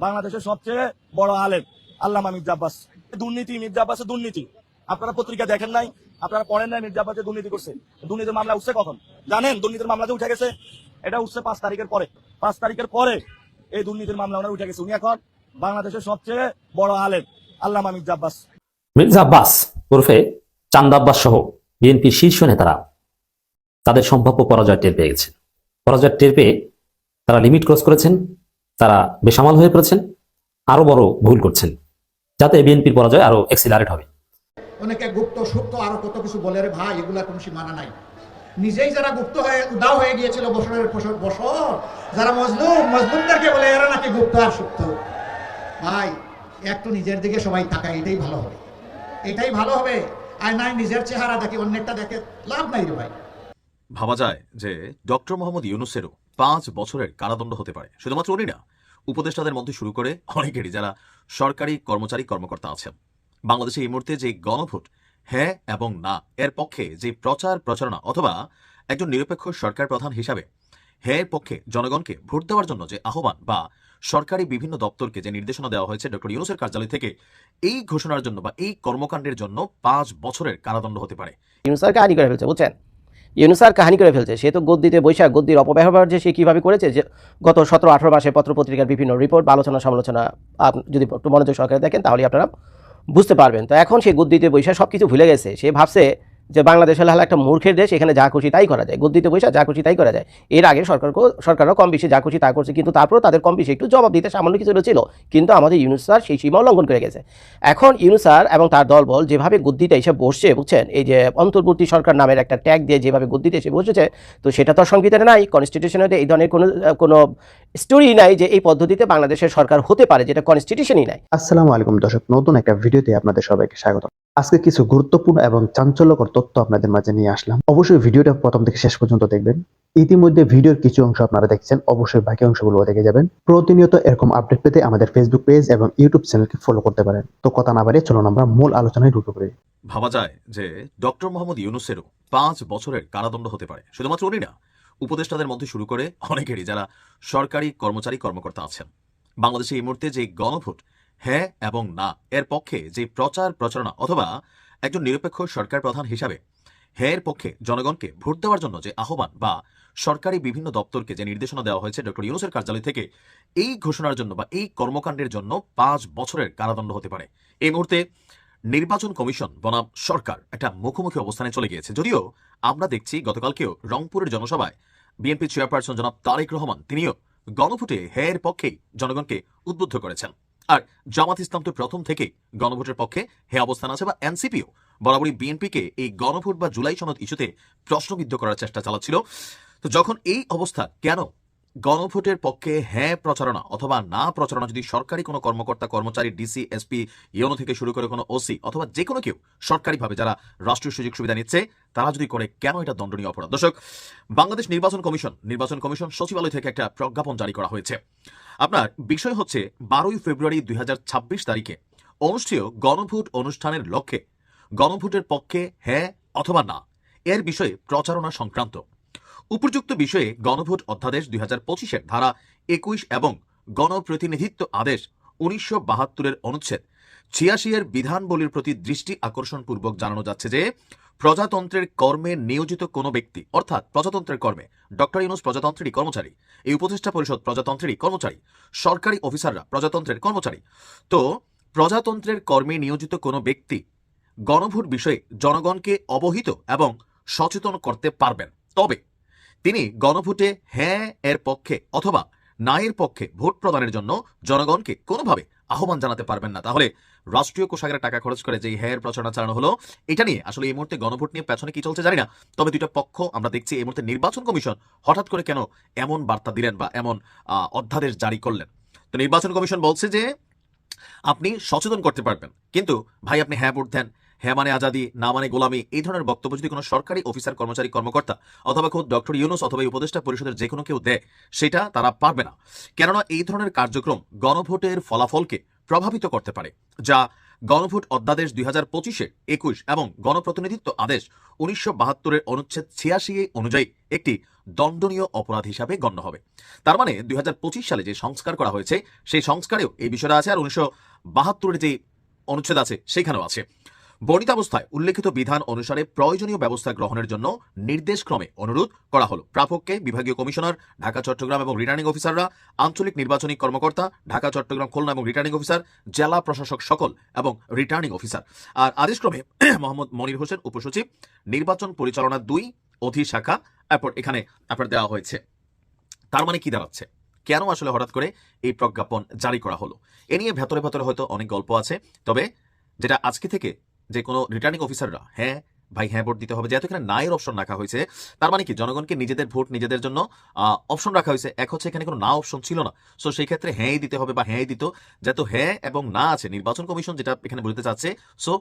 বাংলাদেশের সবচেয়ে বড় আলেম আল্লামা মির্জা আব্বাস। দুর্নীতি, মির্জা আব্বাসের দুর্নীতি আপনারা পত্রিকা দেখেন নাই, আপনারা পড়েন নাই। মির্জা আব্বাসের দুর্নীতি করছে। দুর্নীতির মামলা উঠছে কখন জানেন? দুর্নীতির মামলা যে উঠে গেছে, এটা উঠছে 5 তারিখের পরে। 5 তারিখের পরে এই দুর্নীতির মামলা ওনার উঠে গেছে। উনি এখন বাংলাদেশের সবচেয়ে বড় আলেম আল্লামা মির্জা আব্বাস। মির্জা আব্বাস ওরফে চান্দা আব্বাস সহ বিএনপির শীর্ষ নেতারা তাদের সম্ভাব্য পরাজয় টের পেয়ে গেছেন। পরাজয় টের পেয়ে তারা লিমিট ক্রস করেছেন, তারা বেসামাল হয়ে পড়েছেন, আরো বড় ভুল করছেন, যাতে বিএনপির পরাজয় আরো এক্সিলারেট হবে। অনেকে গুপ্ত সুপ্ত আরো কত কিছু বলে, রে ভাই এগুলা কোনো সীমানা নাই। নিজেই যারা গুপ্ত হয়ে উদাও হয়ে গিয়েছিল বছরের বছর, যারা মজলুমদেরকে বলে এরা নাকি গুপ্ত আর সুপ্ত। ভাই একটু নিজের দিকে সবাই তাকায়, এটাই ভালো হবে, এটাই ভালো হবে। আর নাই নিজের চেহারা দেখে অন্যেরটা দেখে লাভ নাই রে ভাই। ভাবা যায় যে ডক্টর মোহাম্মদ ইউনূসেরও 5 বছরের কারাদণ্ড হতে পারে। শুধুমাত্র উনি না, উপদেষ্টাদের মধ্যে শুরু করে অনেকেরই, যারা সরকারি কর্মচারী কর্মকর্তা আছেন। বাংলাদেশে এই মুহূর্তে যে গণভোট হ্যাঁ এবং না এর পক্ষে যে প্রচার প্রচারণা, অথবা একজন নিরপেক্ষ সরকার প্রধান হিসাবে হ্যাঁ এর পক্ষে জনগণকে ভোট দেওয়ার জন্য যে আহ্বান, বা সরকারি বিভিন্ন দপ্তরকে যে নির্দেশনা দেওয়া হয়েছে ডক্টর ইউনূসের কার্যালয় থেকে, এই ঘোষণার জন্য বা এই কর্মকাণ্ডের জন্য 5 বছরের কারাদণ্ড হতে পারে। ইউনূস স্যার কাহিনী করে ফেলছে, বুঝছেন? ইউনূস স্যার কাহিনী করে ফেলছে। সে তো গদ্দিতে বৈশাখ গদ্দির অপব্যবহার যে সে কীভাবে করেছে, যে গত 17-18 মাসে পত্রপত্রিকার বিভিন্ন রিপোর্ট বা আলোচনা সমালোচনা যদি একটু মনোযোগ সহকারে দেখেন তাহলে আপনারা বুঝতে পারবেন। তো এখন সে গদ্দিতে বৈশাখ সব কিছু ভুলে গেছে। সে ভাবছে যে বাংলাদেশ হলো একটা মূর্খের দেশ, এখানে যা খুশি তাই করা যায়, গদ্দিতে বৈশাখ যা খুশি তাই করা যায়। এর আগে সরকারও কম বেশি যা খুশি তা করছে, কিন্তু তারপরেও তাদের কম বেশি একটু জবাব দিতে সামান্য কিছু ছিল। কিন্তু আমাদের ইউনূস স্যার সেই সীমাও লঙ্ঘন করে গেছে। এখন ইউনূস স্যার এবং তার দলবল যেভাবে গদ্দিতে এসে বসছে, বুঝছেন, এই যে অন্তর্বর্তী সরকার নামের একটা ট্যাগ দিয়ে যেভাবে গদ্দিতে এসে বসেছে, তো সেটা তো সংবিধানে নাই, কনস্টিটিউশনে এই ধরনের কোনো স্টোরি নাই যে এই পদ্ধতিতে বাংলাদেশের সরকার হতে পারে, যেটা কনস্টিটিউশনই নাই। আসসালামু আলাইকুম দর্শক, নতুন একটা ভিডিওতে আপনাদের সবাইকে স্বাগত। আজকে কিছু গুরুত্বপূর্ণ এবং চাঞ্চল্যকর তথ্য আপনাদের মাঝে নিয়ে আসলাম। অবশ্যই ভিডিওটা প্রথম থেকে শেষ পর্যন্ত দেখবেন। ইতিমধ্যে ভিডিওর কিছু অংশ আপনারা দেখছেন, অবশ্যই বাকি অংশগুলো দেখে যাবেন। প্রতিনিয়ত এরকম আপডেট পেতে আমাদের ফেসবুক পেজ এবং ইউটিউব চ্যানেলকে ফলো করতে পারেন। তো কথা না বাড়িয়ে চলুন আমরা মূল আলোচনায় ঢুকে পড়ি। ভাবা যায় যে ডক্টর মোহাম্মদ ইউনূসেরও 5 বছরের কারাদণ্ড হতে পারে। শুধুমাত্র উনি না, উপদেষ্টাদের মধ্যে শুরু করে অনেকেরই, যারা সরকারি কর্মচারী কর্মকর্তা আছেন। বাংলাদেশে এই মুহূর্তে যে গণভোট হ্যাঁ এবং না এর পক্ষে যে প্রচার প্রচারণা, অথবা একজন নিরপেক্ষ সরকার প্রধান হিসাবে হ্যাঁ এর পক্ষে জনগণকে ভোট দেওয়ার জন্য যে আহ্বান, বা সরকারি বিভিন্ন দপ্তরকে যে নির্দেশনা দেওয়া হয়েছে ডক্টর ইউনূসের কার্যালয় থেকে, এই ঘোষণার জন্য বা এই কর্মকাণ্ডের জন্য 5 বছরের কারাদণ্ড হতে পারে। এই মুহূর্তে নির্বাচন কমিশন বনাম সরকার একটা মুখোমুখি অবস্থানে চলে গিয়েছে। যদিও আমরা দেখছি গতকালকেও রংপুরের জনসভায় বিএনপি চেয়ারপারসন জনাব তারেক রহমান তিনিও গণভোটে হ্যাঁ এর পক্ষেই জনগণকে উদ্বুদ্ধ করেছেন। আর জামাত ইসলাম তো প্রথম থেকেই গণভোটের পক্ষে হ্যাঁ অবস্থান আছে, বা এনসিপিও বরাবরই বিএনপিকে এই গণভোট বা জুলাই সনদ ইস্যুতে প্রশ্নবিদ্ধ করার চেষ্টা চালাচ্ছিল। তো যখন এই অবস্থা, কেন গণভোটের পক্ষে হ্যাঁ প্রচারণা অথবা না প্রচারণা যদি সরকারি কোনো কর্মকর্তা কর্মচারী, ডিসি, এসপি, ইউনো থেকে শুরু করে কোনো ওসি অথবা যে কোনো কেউ সরকারিভাবে যারা রাষ্ট্রীয় সুযোগ সুবিধা নিচ্ছে, তারা যদি করে, কেন এটা দণ্ডনীয় অপরাধ? দর্শক, বাংলাদেশ নির্বাচন কমিশন সচিবালয় থেকে একটা প্রজ্ঞাপন জারি করা হয়েছে। আপনার বিষয় হচ্ছে 12 ফেব্রুয়ারি 2026 তারিখে অনুষ্ঠেয় গণভোট অনুষ্ঠানের লক্ষ্যে গণভোটের পক্ষে হ্যাঁ অথবা না এর বিষয়ে প্রচারণা সংক্রান্ত। উপযুক্ত বিষয়ে গণভোট অধ্যাদেশ 2025-এর ধারা 21 এবং গণপ্রতিনিধিত্ব আদেশ 1972-এর অনুচ্ছেদ 86-এর বিধানবলীর প্রতি দৃষ্টি আকর্ষণপূর্বক জানানো যাচ্ছে যে প্রজাতন্ত্রের কর্মে নিয়োজিত কোনো ব্যক্তি, অর্থাৎ প্রজাতন্ত্রের কর্মে ডক্টর ইউনূস প্রজাতন্ত্রেরই কর্মচারী, এই উপদেষ্টা পরিষদ প্রজাতন্ত্রেরই কর্মচারী, সরকারি অফিসাররা প্রজাতন্ত্রের কর্মচারী। তো প্রজাতন্ত্রের কর্মে নিয়োজিত কোনো ব্যক্তি গণভোট বিষয়ে জনগণকে অবহিত এবং সচেতন করতে পারবেন। তবে তিনি গণভোটে হ্যাঁ এর পক্ষে অথবা না এর পক্ষে ভোট প্রদানের জন্য জনগণকে কোনোভাবে আহ্বান জানাতে পারবেন না। তাহলে রাষ্ট্রীয় কোষাগারে টাকা খরচ করে যে হ্যাঁ এর প্রচারণা চালানো হলো, এটা নিয়ে আসলে এই মুহূর্তে গণভোট নিয়ে পেছনে কি চলছে জানি না। তবে দুইটা পক্ষ আমরা দেখছি এই মুহূর্তে নির্বাচন কমিশন হঠাৎ করে কেন এমন বার্তা দিলেন বা এমন অধ্যাদেশ জারি করলেন। তো নির্বাচন কমিশন বলছে যে আপনি সচেতন করতে পারবেন, কিন্তু ভাই আপনি হ্যাঁ ভোট দেন, হ্যাঁ মানে আজাদি, না মানে গোলামি, এই ধরনের বক্তব্য যদি কোনো সরকারি অফিসার কর্মচারী কর্মকর্তা অথবা খোদ ডক্টর ইউনূস অথবা উপদেষ্টা পরিষদের যে কোনো কেউ দেয়, সেটা তারা পারবে না। কেননা এই ধরনের কার্যক্রম গণভোটের ফলাফলকে প্রভাবিত করতে পারে, যা গণভোট অধ্যাদেশ 2025-এর 21 এবং গণপ্রতিনিধিত্ব আদেশ 1972-এর অনুচ্ছেদ 86 অনুযায়ী একটি দণ্ডনীয় অপরাধ হিসাবে গণ্য হবে। তার মানে 2025 সালে যে সংস্কার করা হয়েছে সেই সংস্কারেও এই বিষয়টা আছে, আর 1972-এর যে অনুচ্ছেদ আছে সেখানেও আছে। বর্ণিত অবস্থায় উল্লেখিত বিধান অনুসারে প্রয়োজনীয় ব্যবস্থা গ্রহণের জন্য নির্দেশক্রমে অনুরোধ করা হলো প্রাপককে বিভাগীয় কমিশনার ঢাকা, চট্টগ্রাম এবং রিটার্নিং অফিসাররা, আঞ্চলিক নির্বাচনী কর্মকর্তা ঢাকা, চট্টগ্রাম, খুলনা এবং রিটার্নিং অফিসার, জেলা প্রশাসক সকল এবং রিটার্নিং অফিসার। আর আদেশক্রমে মোহাম্মদ মনির হোসেন উপসচিব, নির্বাচন পরিচালনা 2 অধিশাখা এরপর এখানে আপনার দেওয়া হয়েছে। তার মানে কি দাঁড়াচ্ছে, কেন আসলে হঠাৎ করে এই প্রজ্ঞাপন জারি করা হলো? এ নিয়ে ভেতরে ভেতরে হয়তো অনেক গল্প আছে, তবে যেটা আজকে থেকে যে কোনো রিটার্নিং অফিসাররা হ্যাঁ ভাই হ্যাঁ ভোট দিতে হবে, যেহেতু এখানে নায়ের অপশন রাখা হয়েছে, তার মানে কি জনগণকে নিজেদের ভোট নিজেদের জন্য অপশন রাখা হয়েছে। এক হচ্ছে এখানে কোনো না অপশন ছিল না, সো সেই ক্ষেত্রে হ্যাঁই দিতে হবে বা হ্যাঁই দিত, যেহেতু হ্যাঁ এবং না আছে নির্বাচন কমিশন যেটা এখানে বলতে চাচ্ছে, সো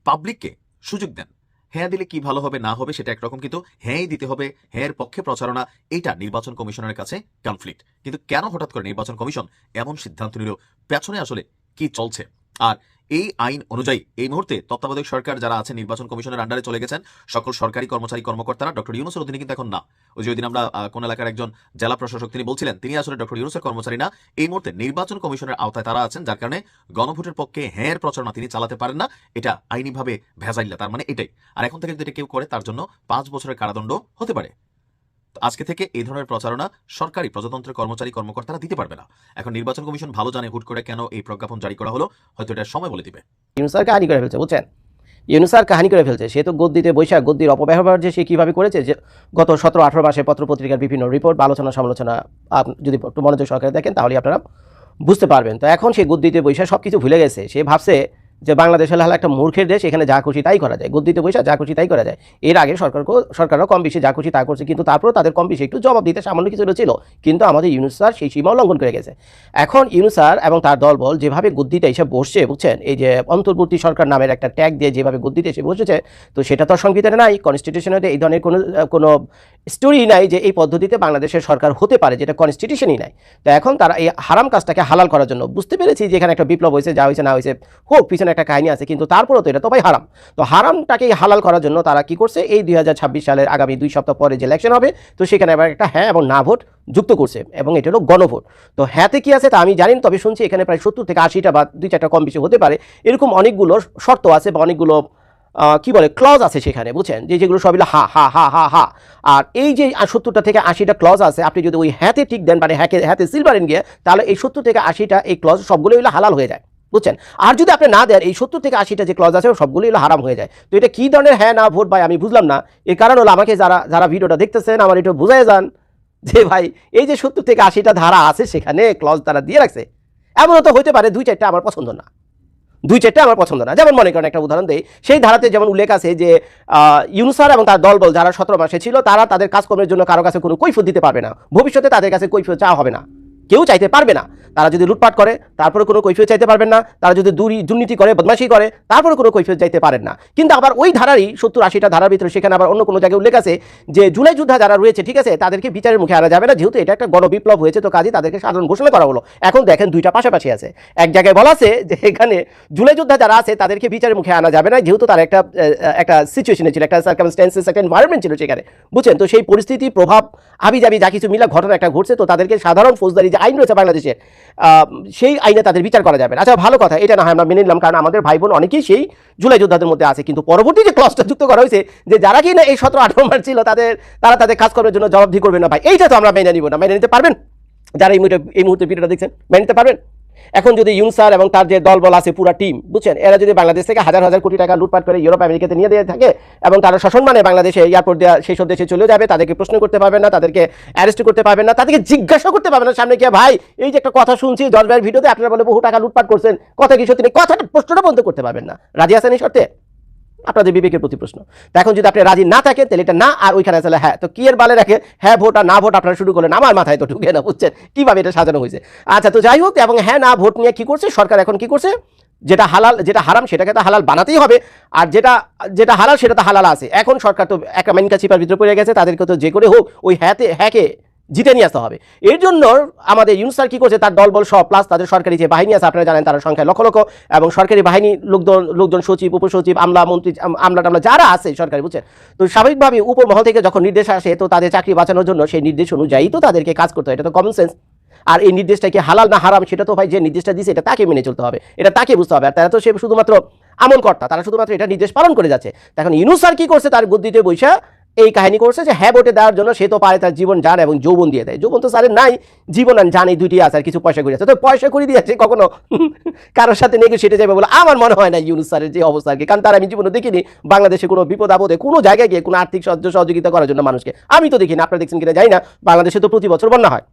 পাবলিককে সুযোগ দেন। হ্যাঁ দিলে কি ভালো হবে না হবে সেটা একরকম, কিন্তু হ্যাঁই দিতে হবে, হ্যাঁর পক্ষে প্রচারণা, এটা নির্বাচন কমিশনের কাছে কনফ্লিক্ট। কিন্তু কেন হঠাৎ করে নির্বাচন কমিশন এমন সিদ্ধান্ত নিল, পেছনে আসলে কি চলছে? আর এই আইন অনুযায়ী এই মুহূর্তে তত্ত্বাবধায়ক সরকার যারা আছে নির্বাচন কমিশনের আন্ডারে চলে গেছেন সকল সরকারি কর্মচারী কর্মকর্তারা ডক্টর ইউনূসের অধীনে কিন্তু এখন না। ওই যে ওই দিন আমরা কোন এলাকার একজন জেলা প্রশাসক তিনি বলছিলেন তিনি আসলে ডক্টর ইউনূসের কর্মচারী না, এই মুহূর্তে নির্বাচন কমিশনের আওতায় তারা আছেন, যার কারণে গণভোটের পক্ষে হ্যাঁর প্রচারণা তিনি চালাতে পারেন না, এটা আইনিভাবে ভেজাইল্লা। তার মানে এটাই। আর এখন থেকে যদি এটা কেউ করে তার জন্য 5 বছরের কারাদণ্ড হতে পারে। আজকে থেকে এই ধরনের প্রচারণা সরকারি প্রজাতন্ত্রের কর্মচারী কর্মকর্তারা দিতে পারবে না। এখন নির্বাচন কমিশন ভালো জানে হুট করে কেন এই প্রজ্ঞাপন জারি করা হলো, হয়তো এটা সময় বলে দিবে। ইউনূস স্যার কাহিনী করে ফেলছে, বুঝছেন? ইউনূস স্যার কাহিনী করে ফেলছে। সে তো গদ্দিতে বৈশাখ গদ্দির অপব্যবহার যে সে কীভাবে করেছে, যে গত 17-18 মাসে পত্রপত্রিকার বিভিন্ন রিপোর্ট বা আলোচনা সমালোচনা যদি একটু মনোযোগ সহকারে দেখেন তাহলে আপনারা বুঝতে পারবেন। তো এখন সে গদ্দিতে বৈশাখ সব কিছু ভুলে গেছে। সে ভাবছে যে বাংলাদেশ হলো একটা মূর্খের দেশ, এখানে যা খুশি তাই করা যায়, গদ্দিতে বৈশাখ যা খুশি তাই করা যায়। এর আগে সরকারও কম বেশি যা খুশি তা করছে, কিন্তু তারপরেও তাদের কম বেশি একটু জবাব দিতে সামান্য কিছু ছিল, কিন্তু আমাদের ইউনূস স্যার সেই সীমাও লঙ্ঘন করে গেছে। এখন ইউনূস স্যার এবং তার দলবল যেভাবে গদ্দিতে এসে বসছে, বুঝছেন, এই যে অন্তর্বর্তী সরকার নামের একটা ট্যাগ দিয়ে যেভাবে গদ্দিতে এসে বসেছে, তো সেটা তো সংবিধানে নাই, কনস্টিটিউশনে এই ধরনের কোনো স্টোরি নাই যে এই পদ্ধতিতে বাংলাদেশের সরকার হতে পারে, যেটা কনস্টিটিউশনই নাই। তো এখন তারা এই হারাম কাজটাকে হালাল করার জন্য, বুঝতে পেরেছি যে এখানে একটা বিপ্লব হয়েছে, যা হয়েছে না হয়েছে হোক, পিছনে একটা কাহিনী আছে, কিন্তু তারপরেও তো এটা তো ভাই হারাম। তো হারামটাকে হালাল করার জন্য তারা কি করছে, এই 2026 সালের আগামী 2 সপ্তাহ পরে যে ইলেকশন হবে, তো সেখানে আবার একটা হ্যাঁ এবং না ভোট যুক্ত করছে, এবং এটা হলো গণভোট। তো হ্যাঁতে কি আছে তা আমি জানি, তবে শুনছি এখানে প্রায় 70 থেকে 80টা বা 2-4টা কম বেশি হতে পারে, এরকম অনেকগুলো শর্ত আছে বা অনেকগুলো কি বলে ক্লজ আছে সেখানে, বুঝছেন, যেগুলো সবগুলো হা হা হা হা হা। আর এই যে 70টা থেকে 80টা ক্লজ আছে, আপনি যদি ওই হ্যাঁতে ঠিক দেন, মানে হ্যাঁতে সিল মারেন গিয়ে, তাহলে এই 70 থেকে 80টা এই ক্লজ সবগুলো হলো হালাল হয়ে যায়, বুঝছেন। আর যদি আপনি না দেন, এই 70 থেকে 80টা যে ক্লজ আছে সবগুলো হলো হারাম হয়ে যায়। তো এটা কি ধরনের হ্যাঁ না ভোট ভাই আমি বুঝলাম না। এর কারণ হলো আমাকে যারা ভিডিওটা দেখতেছেন আমার একটু বুঝাই যান যে ভাই এই যে 70 থেকে 80টা ধারা আছে সেখানে ক্লজ তারা দিয়ে রাখছে, এমনও তো হতে পারে 2-4টা আমার পছন্দ না, 2-4টা আমার পছন্দ না। যেমন মনে করেন একটা উদাহরণ দেই, সেই ধারাতে যেমন উল্লেখ আছে যে ইউনূস স্যার এবং তার দলবল যারা 17 মাসে ছিল, তারা তাদের কাজকর্মের জন্য কারো কাছে কোনো কৈফিয়ত দিতে পারবে না, ভবিষ্যতে তাদের কাছে কৈফিয়ত চাওয়া হবে না, কেউ চাইতে পারবে না। তারা যদি লুটপাট করে তারপরে কোনো কৈফিয়ত চাইতে পারবেন না, তারা যদি দুর্নীতি করে বদমাশি করে তারপরে কোনো কৈফিয়ত চাইতে পারেন না। কিন্তু আবার ওই ধারারই 70-80টা ধারার ভিতরে সেখানে আবার অন্য কোনো জায়গায় উল্লেখ আছে যে জুলাই যোদ্ধা যারা রয়েছে, ঠিক আছে, তাদেরকে বিচারের মুখে আনা যাবে না, যেহেতু এটা একটা গণবিপ্লব হয়েছে, তো কাজে তাদেরকে সাধারণ ঘোষণা করা হলো। এখন দেখেন দুইটা পাশাপাশি আছে, এক জায়গায় বলা আছে যে এখানে জুলাই যোদ্ধা যারা আছে তাদেরকে বিচারের মুখে আনা যাবে না, যেহেতু তার একটা সিচুয়েশনে ছিল, একটা সার্কামস্ট্যান্সেস, একটা এনভায়রনমেন্ট ছিল সেখানে, বুঝছেন। তো সেই পরিস্থিতি প্রভাব আবিজাবি যা কিছু মিলা ঘটনা একটা ঘটছে, তো তাদেরকে সাধারণ ফৌজদারি যে আইন রয়েছে বাংলাদেশে, সেই আইনে তাদের বিচার করা যাবে। আচ্ছা ভালো কথা, এটা না হয় আমরা মেনে নিলাম, কারণ আমাদের ভাই বোন অনেকেই সেই জুলাই যোদ্ধাদের মধ্যে আছে। কিন্তু পরবর্তী যে ক্লজটা যুক্ত করা হয়েছে যে যারা কি না এই 17-18 মাস ছিল তারা তাদের কাজকর্মের জন্য জবাবদিহি করবে না, ভাই এইটা তো আমরা মেনে নিব না। মেনে নিতে পারবেন যারা এই মুহূর্তে ভিডিওটা দেখছেন? মেনে নিতে পারবেন? এখন যদি ইউনূস স্যার এবং তার যে দলবল আছে পুরো টিম, বুঝছেন, এরা যদি বাংলাদেশ থেকে হাজার হাজার কোটি টাকা লুটপাট করে ইউরোপ আমেরিকাতে নিয়ে দিয়ে থাকে এবং তারা সসম্মানে বাংলাদেশে এয়ারপোর্ট দেওয়া সেই সব দেশে চলে যাবে, তাদেরকে প্রশ্ন করতে পারবেন না, তাদেরকে অ্যারেস্ট করতে পারবেন না, তাদেরকে জিজ্ঞাসা করতে পারবেন না সামনে গিয়ে, ভাই এই যে একটা কথা শুনছি জজ ভাইয়ের ভিডিওতে আপনারা বলে বহু টাকা লুটপাট করছেন, কথা কি সত্যি নেই, কথাটা প্রশ্নটা বন্ধ করতে পারবেন না। রাজি আছেন এই শর্তে? আপনাদের বিবেকের প্রতি প্রশ্ন। তো এখন যদি আপনি রাজি না থাকেন তাহলে এটা না, আর ওইখানে আসলে হ্যাঁ, তো কি এর বালে রাখে হ্যাঁ ভোট আর না ভোট আপনারা শুরু করলেন, আমার মাথায় তো ঢুকে না, বুঝছেন কিভাবে এটা সাজানো হয়েছে। আচ্ছা, তো যাই হোক, এবং হ্যাঁ না ভোট নিয়ে কি করছে সরকার, এখন কি করছে, যেটা হালাল যেটা হারাম সেটাকে তো হালাল বানাতেই হবে, আর যেটা হালাল সেটা তো হালাল আছে। এখন সরকার তো একটা মাইনকা চিপার ভিতরে পড়ে গেছে, তাদেরকে তো যে করে হোক ওই হ্যাঁকে জিতে নিয়ে আসতে হবে। এর জন্য আমাদের ইউনূস স্যার কি করছে, তার দলবল সহ প্লাস তাদের সরকারি যে বাহিনী আছে, আপনারা জানেন তারা সংখ্যায় লক্ষ লক্ষ, এবং সরকারি বাহিনী লোকজন সচিব, উপসচিব, আমলা, মন্ত্রী, আমলা যারা আছে সরকারি, বুঝছেন। তো স্বাভাবিকভাবে উপর মহল থেকে যখন নির্দেশ আসে, তো তাদের চাকরি বাঁচানোর জন্য সেই নির্দেশ অনুযায়ী তো তাদেরকে কাজ করতে হয়, এটা তো কমন সেন্স। আর এই নির্দেশটা কি হালাল না হারাম, সেটা তো ভাই যে নির্দেশটা দিয়েছে এটা তাকে মেনে চলতে হবে, এটা তাকে বুঝতে হবে। আর তারা তো সে শুধুমাত্র আমলকর্তা, তারা শুধুমাত্র এটা নির্দেশ পালন করে যাচ্ছে। এখন ইউনূস স্যার কি করছে, তার গদ্দিতে বৈশা এই কাহিনী করছে যে হ্যাঁ ভোটে দেওয়ার জন্য সে তো পারে তার জীবন, জান এবং যৌবন দিয়ে দেয়। যৌবন তো স্যারের নাই, জীবন আর জান এই দুইটি আছে, আর কিছু পয়সা করে আছে। তো পয়সা করে দিয়েছে, কখনো কারোর সাথে নেগোশিয়েটে যাবে বলে আমার মনে হয় না ইউনূস স্যারের যে অবস্থা আর কি। কারণ তার আমি জীবনে দেখিনি বাংলাদেশে কোনো বিপদ আপদে কোনো জায়গায় গিয়ে কোনো আর্থিক সহযোগিতা করার জন্য মানুষকে, আমি তো দেখিনি, আপনারা দেখছেন কিনা জানি না। বাংলাদেশে তো প্রতি বছর বন্যা হয়।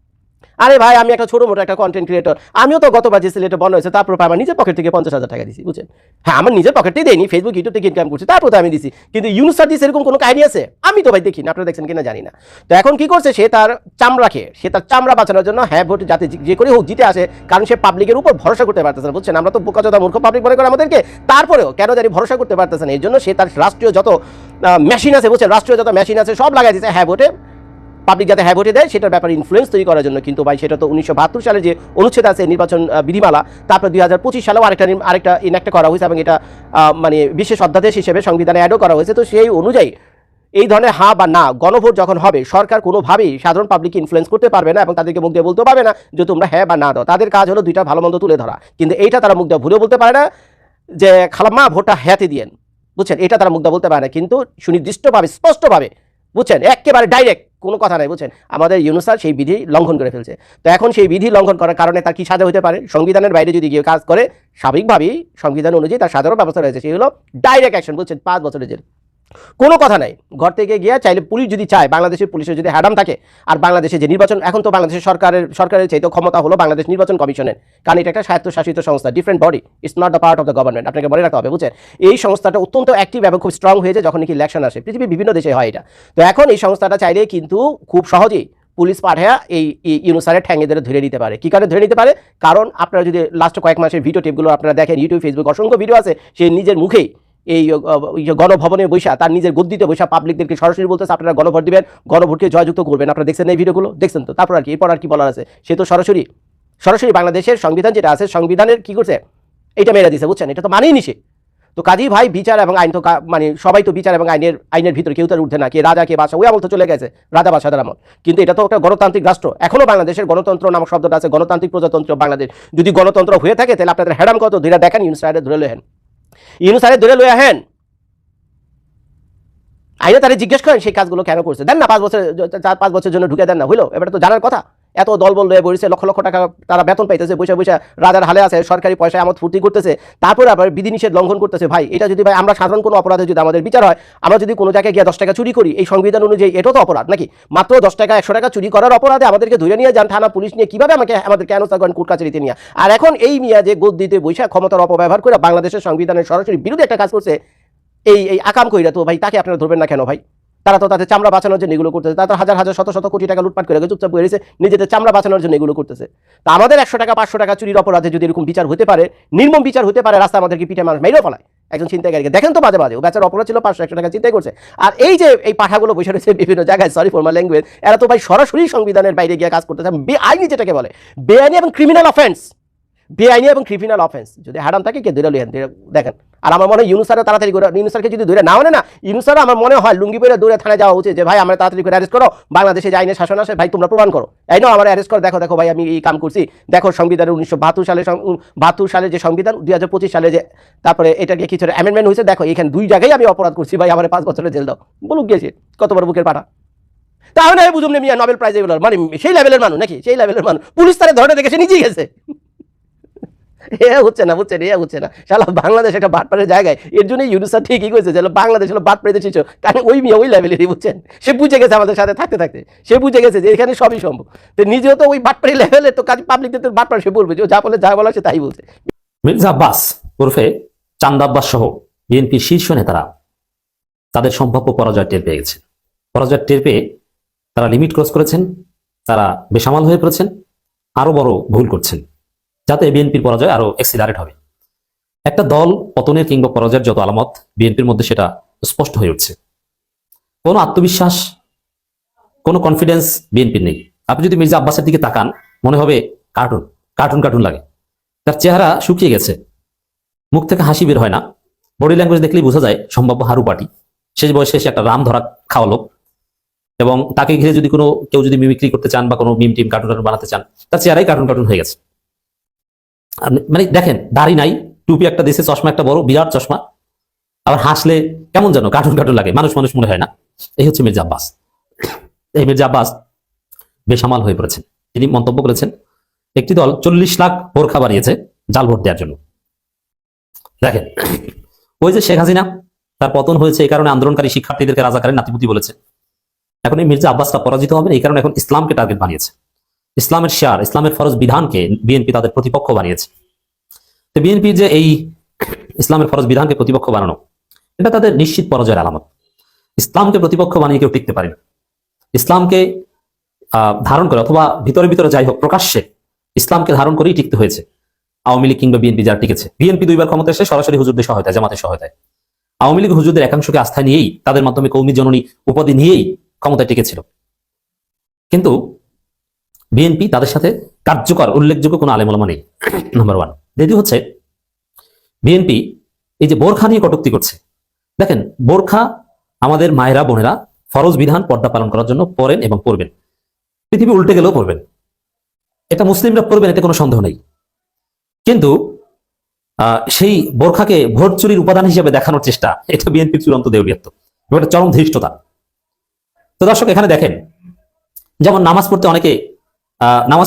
আরে ভাই, আমি একটা ছোট মোটো একটা কন্টেন্ট ক্রিয়েটর, আমিও তো গতবার যে সিলেটে বন্ধ হয়েছে তারপর আমার নিজের পকেট থেকে 50,000 টাকা দিছি, বুঝছেন। হ্যাঁ, আমার নিজের পকেটেই দেয়নি, ফেসবুক ইউটিউব থেকে ইনকাম করছি, তারপর তো আমি দিছি। কিন্তু ইউনূস স্যার দিছে এরকম কোনো কাহিনী আছে? আমি তো ভাই দেখিনি, আপনারা দেখছেন কিনা জানি না। তো এখন কি করছে, সে তার চামড়া খেয়ে, সে তার চামড়া বাঁচানোর জন্য হ্যাঁ ভোট যাতে যে করে হোক জিতে আসে, কারণ সে পাবলিকের উপর ভরসা করতে পারতেছে না, বুঝছেন। আমরা তো বোকাচোদা মূর্খ পাবলিক মনে করে আমাদেরকে, তারপরেও কেন জানি ভরসা করতে পারতেছে না। এর জন্য সে তার রাষ্ট্রীয় যত মেশিন আছে, বুঝছেন, রাষ্ট্রীয় যত মেশিন আছে সব লাগাই দিচ্ছে হ্যাঁ ভোটে, পাবলিক যাতে হ্যাঁ ভোটে দেয় সেটার ব্যাপারে ইনফ্লুয়েন্স তৈরি করার জন্য। কিন্তু ভাই সেটা তো 1972 সালে যে অনুচ্ছেদ আছে নির্বাচন বিধিমালা, তারপর 2025 সালেও আরেকটা ইনঅ্যাক্ট করা হয়েছে, এবং এটা মানে বিশেষ অধ্যাদেশ হিসেবে সংবিধানে অ্যাডও করা হয়েছে। তো সেই অনুযায়ী এই ধরনের হ্যাঁ বা না গণভোট যখন হবে, সরকার কোনোভাবেই সাধারণ পাবলিককে ইনফ্লুয়েন্স করতে পারবে না, এবং তাদেরকে মুখ দিয়ে বলতে পারবে না যে তোমরা হ্যাঁ বা না দাও। তাদের কাজ হলো দুইটা ভালো মন্দ তুলে ধরা, কিন্তু এইটা তারা মুখ দিয়ে ভুলে বলতে পারে না যে খালাম্মা ভোটটা হ্যাঁতে দিয়েন, বুঝছেন। এটা তারা মুখ দিয়ে বলতে পারে না, কিন্তু সুনির্দিষ্টভাবে স্পষ্টভাবে, বুঝছেন, একেবারে ডাইরেক্ট কোনো কথা নাই, বুঝছেন। আমাদের ইউনূস স্যার সেই বিধি লঙ্ঘন করে ফেলছে। তো এখন সেই বিধি লঙ্ঘন করার কারণে তার কি সাজা হতে পারে? সংবিধানের বাইরে যদি গিয়ে কাজ করে, স্বাভাবিকভাবেই সংবিধান অনুযায়ী তার সাধারণ ব্যবস্থা রয়েছে, সেই হলো ডাইরেক্ট অ্যাকশন, বুঝছেন, 5 বছরের জেল। কোনো কথা নাই, ঘর থেকে গিয়ে চাইলে পুলিশ যদি চায়, বাংলাদেশের পুলিশের যদি হ্যাডাম থাকে, আর বাংলাদেশে যে নির্বাচন, এখন তো বাংলাদেশের সরকারের চাইতে ক্ষমতা হলো বাংলাদেশ নির্বাচন কমিশনের, কারণ এটা একটা স্বায়ত্তশাসিত সংস্থা, different body, it's not the part of the government, আপনাকে মনে রাখতে হবে, বুঝছেন। এই সংস্থাটা অত্যন্ত অ্যাক্টিভ এবং খুব স্ট্রং হয়েছে যখন নাকি ইলেকশন আসে, পৃথিবীর বিভিন্ন দেশে হয় এটা। তো এখন এই সংস্থাটা চাইলে কিন্তু খুব সহজেই পুলিশ পাঠায় এই ইউনূস স্যারের ঠ্যাঙে ধরে নিতে পারে। কি কারণে ধরে নিতে পারে? কারণ আপনারা যদি লাস্ট কয়েক মাসের ভিডিও টেপগুলো আপনারা দেখেন, ইউটিউব, ফেসবুক অসংখ্য ভিডিও আছে, সে নিজের মুখেই এই গণভবনে বৈশা, তার নিজের গদ্দিতে বৈশা পাবলিকদেরকে সরাসরি বলতেছে আপনারা গণভোট দিবেন, গণভোটকে জয়যুক্ত করবেন। আপনারা দেখছেন এই ভিডিওগুলো, দেখছেন তো। তারপর আর কি, এরপর আর কি বলার আছে? সে তো সরাসরি বাংলাদেশের সংবিধান যেটা আছে, সংবিধানের কি করছে, এটা মেরে দিছে, বুঝছেন। এটা তো মানেই নিষে। তো কাজী ভাই, বিচার এবং আইন তো মানে সবাই তো বিচার এবং আইনের ভিতরে কেউ তার উঠে না, কে রাজা কে বাদশা, ওই আমল তো চলে গেছে, রাজা বাদশাদের আমল। কিন্তু এটা তো একটা গণতান্ত্রিক রাষ্ট্র, এখনো বাংলাদেশের গণতন্ত্র নামক শব্দটা আছে, গণতান্ত্রিক প্রজাতন্ত্র বাংলাদেশ। যদি গণতন্ত্র হয়ে থাকে তাহলে আপনাদের হ্যাডাম কত ধরে দেখেন, ইউনূস স্যারের ধরে লয়ে হেন আইনে তারা জিজ্ঞেস করেন সেই কাজগুলো কেন করছে, দেন না 4-5 বছরের জন্য ঢুকে দেন না, হইলো? এবারে তো জানার কথা। এত দলবল রয়ে বসেছে, লক্ষ লক্ষ টাকা তারা বেতন পাইতেছে, বৈশা রাজার হালে আছে, সরকারি পয়সায় আমোদ ফুর্তি করতেছে, তারপরে আবার বিধিনিষেধ লঙ্ঘন করতেছে। ভাই, এটা যদি ভাই আমরা সাধারণ কোনো অপরাধে যদি আমাদের বিচার হয়, আমরা যদি কোনো জায়গায় গিয়ে 10 টাকা চুরি করি, এই সংবিধান অনুযায়ী এটা তো অপরাধ নাকি? মাত্র 10 টাকা 100 টাকা চুরি করার অপরাধে আমাদেরকে ধরে নিয়ে যান থানা পুলিশ নিয়ে, কিভাবে আমাদের কেন করেন কোর্ট কাছারিতে নিয়ে। আর এখন এই মিয়া যে গদ্দিতে বৈশা ক্ষমতার অপব্যবহার করে বাংলাদেশের সংবিধানের সরাসরি বিরুদ্ধে একটা কাজ করছে, এই আকাম কইরা, তো ভাই তাকে আপনারা ধরবেন না কেন? ভাই, তারা তো তাদের চামড়া বাঁচানোর জন্য এগুলো করতেছে, তারা তো হাজার হাজার শত কোটি টাকা লুটপাট করে চুপচাপ করে রয়েছে, নিজেদের চামড়া বাঁচানোর জন্য এগুলো করতেছে। তা আমাদের 100 টাকা 500 টাকা চুরির অপরাধে যদি এরকম বিচার হতে পারে, নির্মম বিচার হতে পারে, রাস্তা আমাদেরকে পিঠে মানুষ মেরেও ফেলায় একজন ছিনতাইকারীকে, দেখেন তো মাঝে ও বেচার অপরাধ ছিল 500-100 টাকা চিন্তাই করছে। আর এই যে এই পাঠাগুলো বসে রয়েছে বিভিন্ন জায়গায়, সরি ফর মাই ল্যাঙ্গুয়েজ, এরা তো ভাই সরাসরি সংবিধানের বাইরে গিয়ে কাজ করতেছে, বেআইনি, যেটাকে বলে বেআইনি এবং ক্রিমিনাল অফেন্স। যদি হ্যাডাম থাকে কে ধরে দেখেন। আর আমার মনে হয় ইউনূস স্যারও তাড়াতাড়ি করে, ইউনূস স্যারকে যদি ধরে না হয় না, ইউনূস স্যার আমার মনে হয় লুঙ্গি পরে দৌড়ে থানায় যাওয়া উচিত, যে ভাই আমরা তাড়াতাড়ি করে অ্যারেস্ট করো, বাংলাদেশে যে আইনের শাসন আসে ভাই তোমরা প্রমাণ করো, এই নাও আমার অ্যারেস্ট করো, দেখো ভাই আমি এই কাম করছি, দেখো সংবিধানের 1972 সালে যে সংবিধান, 2025 সালে যে তারপরে এটাকে কিছু অ্যামেন্ডমেন্ট হয়েছে, দেখো এখানে 2 জায়গায় আমি অপরাধ করছি, ভাই আমার 5 বছরের জেল দাও। বলুক গিয়েছে কত বড় বুকের পাঠা। তাহলে আমি বুঝুন মিয়া নোবেল প্রাইজ এগুলো মানে সেই লেভেলের মানুষ নাকি? সেই লেভেলের মানুষ পুলিশ তারা ধরে দেখে সে নিজেই গেছে। হচ্ছে না শালা বাংলাদেশ একটা বাটপাড়ের জায়গায়। এর জন্য ইউনূস স্যার ঠিকই করেছে যে বাংলাদেশ হলো বাটপাড়িতে শিশু, কারণ ওই লেভেলেরই, বুঝছেন। সে বুঝে গেছে আমাদের সাথে থাকতে সে বুঝে গেছে যে এখানে সবই সম্ভব। তো নিজেও তো ওই বাটপাড়ি লেভেলে, তো কাজ পাবলিকদের তো বাটপাড়ি, সে বলবে যে যা বলা সে তাই বলছে। মির্জা আব্বাস ওরফে চান্দা আব্বাস সহ বিএনপির শীর্ষ নেতারা তাদের সম্ভাব্য পরাজয় টের পেয়ে গেছেন। পরাজয় টের পেয়ে তারা লিমিট ক্রস করেছেন, তারা বেসামাল হয়ে পড়েছেন, আরো বড় ভুল করছেন, যাতে বিএনপির পরাজয় আরো এক্সিলারেট হবে। একটা দল পতনের কিংবা পরাজয়ের যত আলামত বিএনপির মধ্যে সেটা স্পষ্ট হয়ে উঠছে। কোনো আত্মবিশ্বাস, কোনো কনফিডেন্স বিএনপির নেই। আপনি যদি মির্জা আব্বাসের দিকে তাকান মনে হবে কার্টুন কার্টুন কার্টুন লাগে। তার চেহারা শুকিয়ে গেছে, মুখ থেকে হাসি বের হয় না, বডি ল্যাঙ্গুয়েজ দেখলেই বোঝা যায় সম্ভাব্য হারু পাটি, শেষ বয়সে এসে একটা রাম ধরা খাওয়া লোক। এবং তাকে ঘিরে যদি কোনো কেউ যদি মিমিক্রি করতে চান বা কোনো মিম টিম কার্টুন কার্টুন বানাতে চান, তার চেহারাই কার্টুন কার্টুন হয়ে গেছে। মানে দেখেন, দাড়ি নাই, টুপি একটা দিয়েছে, চশমা একটা বড় বিরাট চশমা, আবার হাসলে কেমন যেন কার্টুন কার্টুন লাগে, মানুষ মানুষ মনে হয় না। এই হচ্ছে মির্জা আব্বাস। এই মির্জা আব্বাস বেসামাল হয়ে পড়েছেন। তিনি মন্তব্য করেছেন একটি দল 40 লাখ বোরখা বানিয়েছে জাল ভোট দেওয়ার জন্য। দেখেন, ওই যে শেখ হাসিনা, তার পতন হয়েছে এই কারণে আন্দোলনকারী শিক্ষার্থীদেরকে রাজাকারের নাতিপুতি বলেছে। এখন এই মির্জা আব্বাসটা পরাজিত হবে এই কারণে এখন ইসলামকে টার্গেট বানিয়েছে, ইসলামের শেয়ার, ইসলামের ফরজ বিধানকে বিএনপি তাদের প্রতিপক্ষ বানিয়েছে। তো বিএনপির যে এই ইসলামের ফরজ বিধানকে প্রতিপক্ষ বানানো, এটা তাদের নিশ্চিত পরাজয়ের আলামত। ইসলামকে প্রতিপক্ষ বানিয়ে কেউ টিকতে পারে না। ইসলামকে ধারণ করে অথবা ভিতরে ভিতরে যাই হোক, প্রকাশ্যে ইসলামকে ধারণ করেই টিকতে হয়েছে আওয়ামী লীগ কিংবা বিএনপি যারা টিকেছে। বিএনপি 2বার ক্ষমতা এসে সরাসরি হুজুরদের সহায়তায়, জামাতের সহায়তায়। আওয়ামী লীগ হুজুরদের একাংশকে আস্থা নিয়েই, তাদের মাধ্যমে কৌমি জননী উপাধি নিয়েই ক্ষমতায় টিকেছিল। কিন্তু বিএনপি তাদের সাথে কার্যকর উল্লেখযোগ্য কোনো আলেম ওলামা নেই, নাম্বার 1। দ্বিতীয় হচ্ছে বিএনপি এই যে বোরখা নিয়ে কটূক্তি করছে। দেখেন, বোরখা আমাদের মায়েরা বোনেরা ফরজ বিধান পর্দা পালন করার জন্য পরেন এবং পরবেন, পৃথিবী উল্টে গেলেও পরবেন, এটা মুসলিমরা পরবেন, এতে কোনো সন্দেহ নেই। কিন্তু সেই বোরখাকে ভোট চুরির উপাদান হিসেবে দেখানোর চেষ্টা, এটা বিএনপির চূড়ান্ত দেউলিয়াত্ব, এটা চরম ধৃষ্টতা। তো দর্শক, এখানে দেখেন, যেমন নামাজ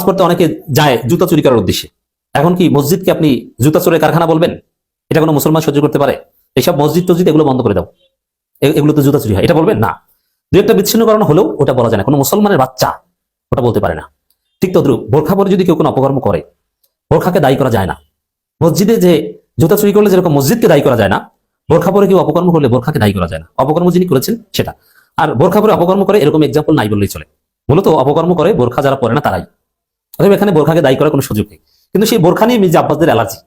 পড়তে অনেকে যায় জুতা চুরি করার উদ্দেশ্যে। এখন কি মসজিদকে আপনি জুতা চোরের কারখানা বলবেন? এটা কোনো মুসলমান সহ্য করতে পারে? এইসব মসজিদ টসজিদ এগুলো বন্ধ করে দাও, এগুলো তো জুতা চুরি হয়, এটা বলবেন না? দু একটা বিচ্ছিন্নকরণ হলেও ওটা বলা যায় না, কোনো মুসলমানের বাচ্চা ওটা বলতে পারে না। ঠিক তদ্রুপ বোরখা পরে যদি কেউ কোনো অপকর্ম করে, বোরখাকে দায়ী করা যায় না। মসজিদে যে জুতা চুরি করলে যেরকম মসজিদকে দায়ী করা যায় না, বোরখা পরে কেউ অপকর্ম করলে বোরখাকে দায়ী করা যায় না। অপকর্ম যিনি করেছেন সেটা। আর বোরখা পরে অপকর্ম করে এরকম এক্সাম্পল নাই বললেই চলে। মূলত অপকর্ম করে বোরখা যারা পরে না তারাই। অথবা এখানে বোরখাকে দায়ী করার কোনো সুযোগ নেই। কিন্তু সেই বোরখা নিয়ে মির্জা আব্বাসদের অ্যালার্জি,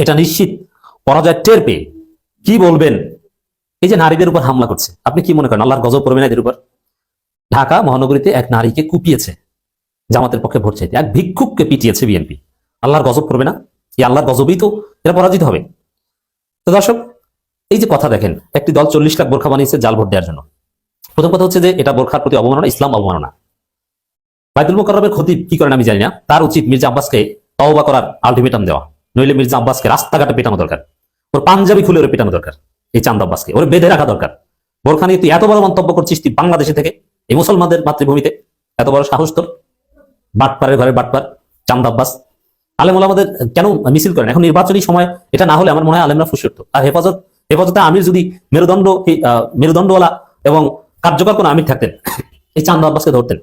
এটা নিশ্চিত পরাজয় টের পেয়ে কি বলবেন? এই যে নারীদের উপর হামলা করছে, আপনি কি মনে করেন আল্লাহর গজব পড়বে না এদের উপর? ঢাকা মহানগরীতে এক নারীকে কুপিয়েছে জামাতের পক্ষে ভোট চাইতে, এক ভিক্ষুককে পিটিয়েছে বিএনপি, আল্লাহর গজব পড়বে না? এই আল্লাহর গজবেই তো এরা পরাজিত হবে। তো দর্শক, এই যে কথা দেখেন, একটি দল 40 লাখ বোরখা বানিয়েছে জাল ভোট দেওয়ার জন্য। প্রথম কথা হচ্ছে যে এটা বোরখার প্রতি অবমাননা, ইসলাম অবমাননা। বাইতুল মুকাররমের খতিব কি করেন আমি জানি না, তার উচিত মির্জা আব্বাসকে তওবা করার আলটিমেটাম দেওয়া, নইলে মির্জা আব্বাসকে রাস্তাঘাটে পেটানো দরকার, ওর পাঞ্জাবি খুলে ওরে পেটানো দরকার। এই চাঁদ আব্বাসকে ওরে বেঁধে রাখা দরকার। বোরখা নিয়ে তুই এত বড় মন্তব্য করছিস, তুই বাংলাদেশে থেকে, এই মুসলমানদের মাতৃভূমিতে, এত বড় সাহস তোর! বাটপারের ঘরে বাটপার চাঁদ আব্বাস। আলেম ওলামাদের কেন মিছিল করেন? এখন নির্বাচনী সময় এটা না হলে আমার মনে হয় আলেমরা ফুসে উঠতো। আর হেফাজতে আমির যদি মেরুদণ্ডওয়ালা এবং কার্যকর কোন আমির থাকতেন, এই চাঁদ আব্বাসকে ধরতেন।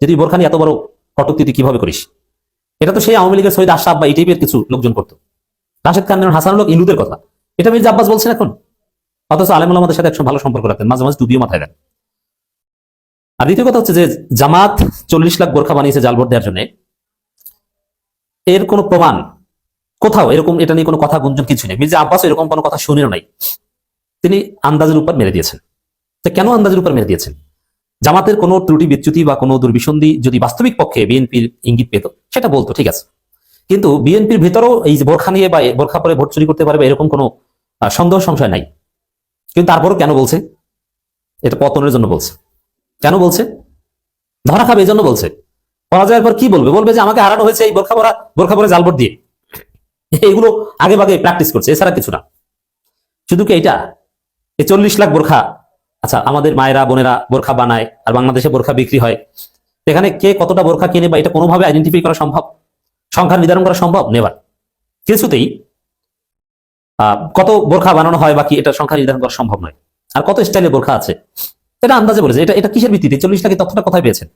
যদি বোরখা নিয়ে এত বড় কটূক্তি তুই কিভাবে করিস? এটা তো সেই আওয়ামী লীগের শহীদ আশরাফ বা এই টাইপের কিছু লোকজন করতো। রাশেদ খান, হাসানুল হক ইন্দুদের কথা এটা মির্জা আব্বাস বলছেন এখন, অথচ আলেম ওলামাদের সাথে একসময় ভালো সম্পর্ক রাখতেন, মাঝে মাঝে টুপিও মাথায় দেন। আর দ্বিতীয় কথা হচ্ছে যে জামাত 40 লাখ বোরখা বানিয়েছে জাল ভোট দেওয়ার জন্য, এর কোনো প্রমাণ কোথাও এরকম, এটা নিয়ে কোনো কথা গুঞ্জন কিছু নেই। মির্জা আব্বাস এরকম কোনো কথা শুনেও নাই, তিনি আন্দাজের উপর মেরে দিয়েছেন। তো কেন আন্দাজের উপর মেরে দিয়েছেন? জামাতের কোনো ত্রুটি বিচ্যুতি বা কোনো দুর্বিসন্ধি যদি বাস্তবিক পক্ষে বিএনপির ইঙ্গিত পেত, সেটা বলতো, ঠিক আছে। কিন্তু বিএনপির ভেতরেও এই যে বোরখা নিয়ে বা বোরখা পরে ভোট চুরি করতে পারবে এরকম কোনো সন্দেহ সংশয় নাই। কিন্তু তারপরও কেন বলছে? এটা পতনের জন্য বলছে। কেন বলছে? ধরা খাবে এই জন্য বলছে। পরাজয়ের পর কি বলবে? বলবে যে আমাকে হারানো হয়েছে এই বোরখা পরে জাল ভোট দিয়ে। এগুলো আগে ভাগে প্র্যাকটিস করছে, এছাড়া কিছু না। শুধু কি এটা? এই 40 লাখ বোরখা, আচ্ছা আমাদের মায়েরা বোনেরা বোরখা বানায় আর বাংলাদেশে বোরখা বিক্রি হয়, এখানে কে কতটা বোরখা কিনে বা এটা কোনোভাবে আইডেন্টিফাই করা সম্ভব? সংখ্যা নির্ধারণ করা সম্ভব? নেবার কিছুতেই। কত বোরখা বানানো হয় বাকি এটা সংখ্যা নির্ধারণ করা সম্ভব নয়। আর কত স্টাইলে বোরখা আছে এটা আন্দাজে বলেছে। এটা কিসের ভিত্তিতে 40 লাখের তথ্যটা কোথায় পেয়েছেন?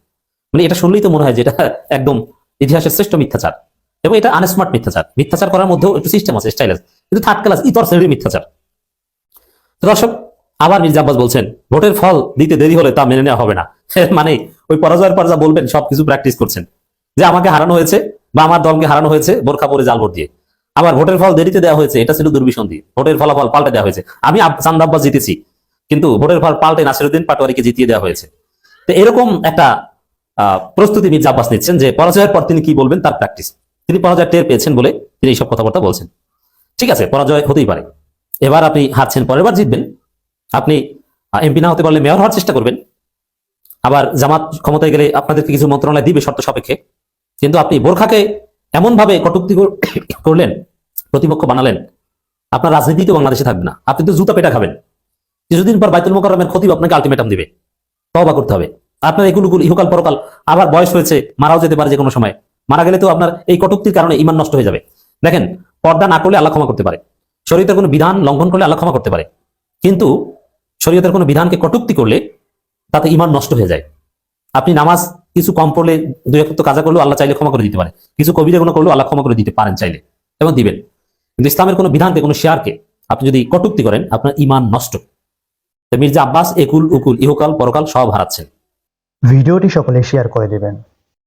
মানে এটা শুনলেই তো মনে হয় যে এটা একদম ইতিহাসের শ্রেষ্ঠ মিথ্যাচার, এবং এটা আনস্মার্ট মিথ্যাচার। মিথ্যাচার করার মধ্যেও একটু সিস্টেম আছে, স্টাইল আছে, কিন্তু থার্ড ক্লাস ইতর শ্রেণীর মিথ্যাচার। দর্শক, আবার মির্জা আব্বাস বলছেন ভোটের ফল দিতে দেরি হলে তা মেনে নেওয়া হবে না। মানে ওই পরাজয়ের পর যা বলবেন সবকিছু প্র্যাকটিস করছেন, যে আমাকে হারানো হয়েছে বা আমার দলকে হারানো হয়েছে বোরখা পরে জাল ভোট দিয়ে। আবার ভোটের ফল দেরিতে দেওয়া হয়েছে, এটা ছিল দুর্বিসন্ধি। ভোটের ফলাফল পাল্টে দেওয়া হয়েছে, আমি চাঁদ আব্বাস জিতেছি, কিন্তু ভোটের ফল পাল্টে নাসিরউদ্দিন পাটোয়ারিকে জিতিয়ে দেওয়া হয়েছে। তো এরকম একটা প্রস্তুতি মির্জা আব্বাস নিচ্ছেন যে পরাজয়ের পর তিনি কি বলবেন তার প্র্যাকটিস। তিনি পরাজয় টের পেয়েছেন বলে তিনি এইসব কথাবার্তা বলছেন। ঠিক আছে, পরাজয় হতেই পারে। এবার আপনি হারছেন, পরের বার জিতবেন। আপনি এমপি না হতে পারলে মেয়র হওয়ার চেষ্টা করবেন। আবার জামাত ক্ষমতায় গেলে আপনাদেরকে কিছু মন্ত্রণালয় দিবে শর্ত সাপেক্ষে। কিন্তু আপনি বোরখাকে এমন ভাবে কটূক্তি করলেন, প্রতিপক্ষ বানালেন, আপনার রাজনীতি তো বাংলাদেশে থাকবে না। আপনি তো জুতা পেটা খাবেন। কিছুদিন পর বাইতুল মোকাররমের খতিব আপনাকে আলটিমেটাম দিবে, তওবা করতে হবে। আপনার এগুলো ইহকাল পরকাল, আবার বয়স হয়েছে, মারাও যেতে পারে যে কোনো সময়। মারা গেলে তো আপনার এই কটূক্তির কারণে ঈমান নষ্ট হয়ে যাবে। দেখেন, পর্দা না করলে আল্লাহ ক্ষমা করতে পারে, শরীয়তের কোনো বিধান লঙ্ঘন করলে আল্লাহ ক্ষমা করতে পারে, কিন্তু শরীয়তের কোনো বিধানকে কটূক্তি করলে তাতে ঈমান নষ্ট হয়ে যায়। আপনি নামাজ কিছু কম পড়লে, 2 ওয়াক্ত কাজা করলেও আল্লাহ চাইলে ক্ষমা করে দিতে পারে, কিছু কবিরা গুনাহ করলেও আল্লাহ ক্ষমা করে দিতে পারেন চাইলে, এবং দিবেন। কিন্তু ইসলামের কোনো বিধানকে, কোনো শেয়ারকে আপনি যদি কটূক্তি করেন, আপনার ঈমান নষ্ট। তো মির্জা আব্বাস একুল উকুল ইহকাল পরকাল সব হারাচ্ছেন। ভিডিওটি সকলে শেয়ার করে দিবেন।